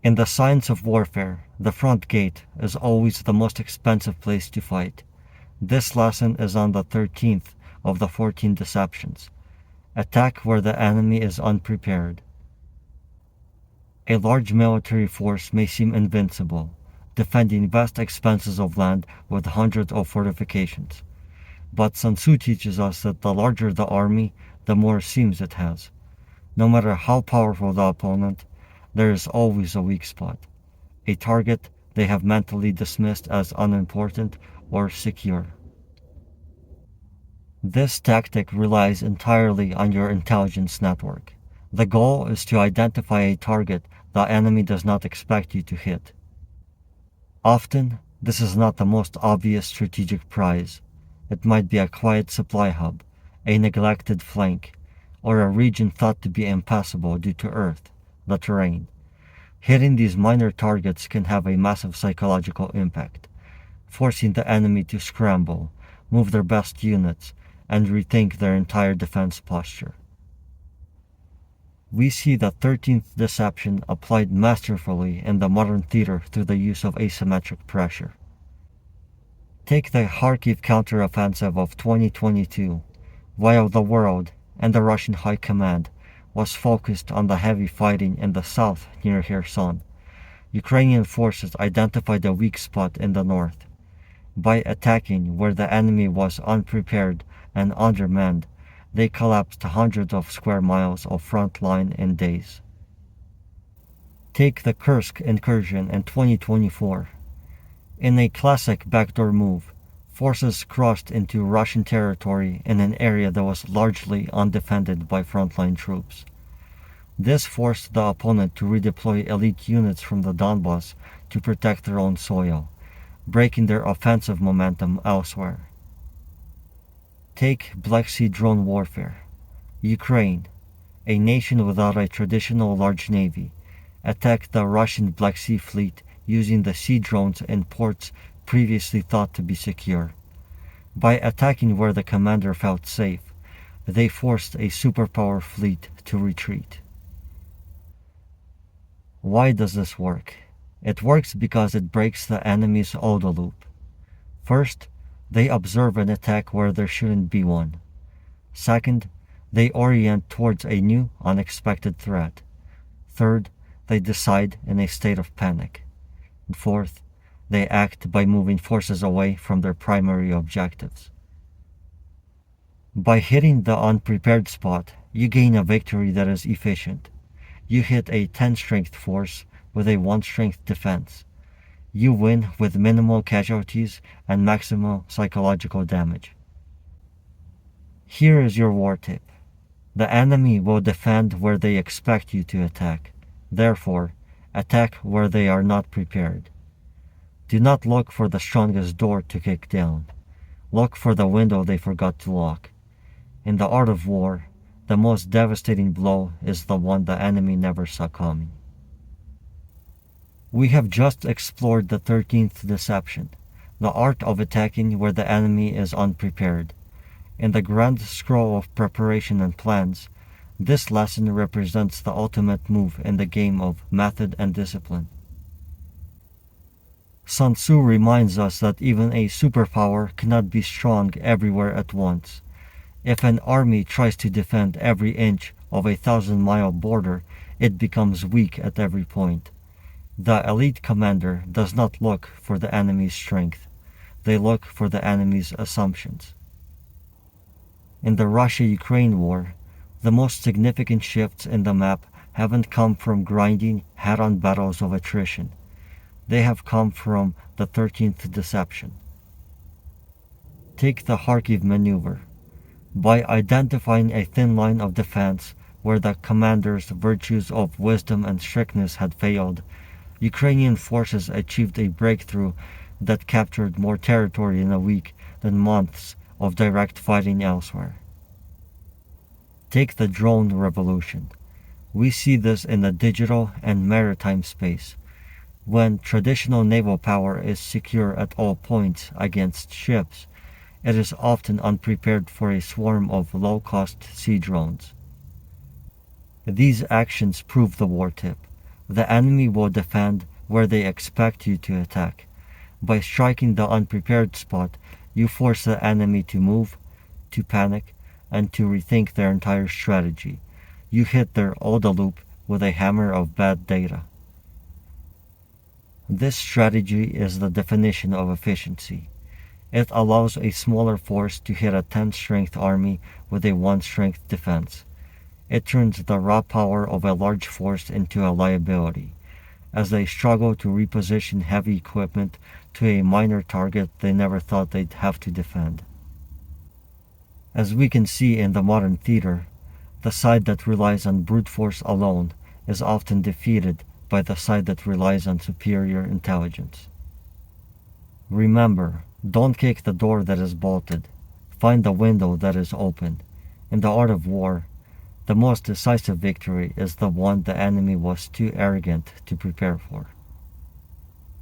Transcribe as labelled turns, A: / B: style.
A: In the science of warfare, the front gate is always the most expensive place to fight. This lesson is on the 13th of the 14 deceptions. Attack where the enemy is unprepared. A large military force may seem invincible, defending vast expanses of land with hundreds of fortifications. But Sun Tzu teaches us that the larger the army, the more seams it has. No matter how powerful the opponent, there is always a weak spot, a target they have mentally dismissed as unimportant or secure. This tactic relies entirely on your intelligence network. The goal is to identify a target the enemy does not expect you to hit. Often, this is not the most obvious strategic prize. It might be a quiet supply hub, a neglected flank, or a region thought to be impassable due to earth, the terrain. Hitting these minor targets can have a massive psychological impact, forcing the enemy to scramble, move their best units, and rethink their entire defense posture. We see the 13th deception applied masterfully in the modern theater through the use of asymmetric pressure. Take the Kharkiv counteroffensive of 2022, while the world and the Russian High Command was focused on the heavy fighting in the south near Kherson. Ukrainian forces identified a weak spot in the north. By attacking where the enemy was unprepared and undermanned, they collapsed hundreds of square miles of front line in days. Take the Kursk incursion in 2024. In a classic backdoor move, forces crossed into Russian territory in an area that was largely undefended by frontline troops. This forced the opponent to redeploy elite units from the Donbas to protect their own soil, breaking their offensive momentum elsewhere. Take Black Sea drone warfare. Ukraine, a nation without a traditional large navy, attacked the Russian Black Sea fleet using the sea drones in ports previously thought to be secure. By attacking where the commander felt safe, they forced a superpower fleet to retreat. Why does this work? It works because it breaks the enemy's OODA loop. First, they observe an attack where there shouldn't be one. Second, they orient towards a new, unexpected threat. Third, they decide in a state of panic. And fourth, they act by moving forces away from their primary objectives. By hitting the unprepared spot, you gain a victory that is efficient. You hit a 10-strength force with a 1-strength defense. You win with minimal casualties and maximal psychological damage. Here is your war tip. The enemy will defend where they expect you to attack. Therefore, attack where they are not prepared. Do not look for the strongest door to kick down. Look for the window they forgot to lock. In the art of war, the most devastating blow is the one the enemy never saw coming. We have just explored the 13th deception, the art of attacking where the enemy is unprepared. In the grand scroll of preparation and plans, this lesson represents the ultimate move in the game of method and discipline. Sun Tzu reminds us that even a superpower cannot be strong everywhere at once. If an army tries to defend every inch of a 1,000-mile border, it becomes weak at every point. The elite commander does not look for the enemy's strength. They look for the enemy's assumptions. In the Russia-Ukraine war, the most significant shifts in the map haven't come from grinding head-on battles of attrition. They have come from the 13th deception. Take the Kharkiv maneuver. By identifying a thin line of defense where the commander's virtues of wisdom and strictness had failed, Ukrainian forces achieved a breakthrough that captured more territory in a week than months of direct fighting elsewhere. Take the drone revolution. We see this in the digital and maritime space. When traditional naval power is secure at all points against ships, it is often unprepared for a swarm of low-cost sea drones. These actions prove the war tip. The enemy will defend where they expect you to attack. By striking the unprepared spot, you force the enemy to move, to panic, and to rethink their entire strategy. You hit their ODA loop with a hammer of bad data. This strategy is the definition of efficiency. It allows a smaller force to hit a 10-strength army with a 1-strength defense. It turns the raw power of a large force into a liability, as they struggle to reposition heavy equipment to a minor target they never thought they'd have to defend. As we can see in the modern theater, the side that relies on brute force alone is often defeated by the side that relies on superior intelligence. Remember, don't kick the door that is bolted. Find the window that is open. In the art of war, the most decisive victory is the one the enemy was too arrogant to prepare for.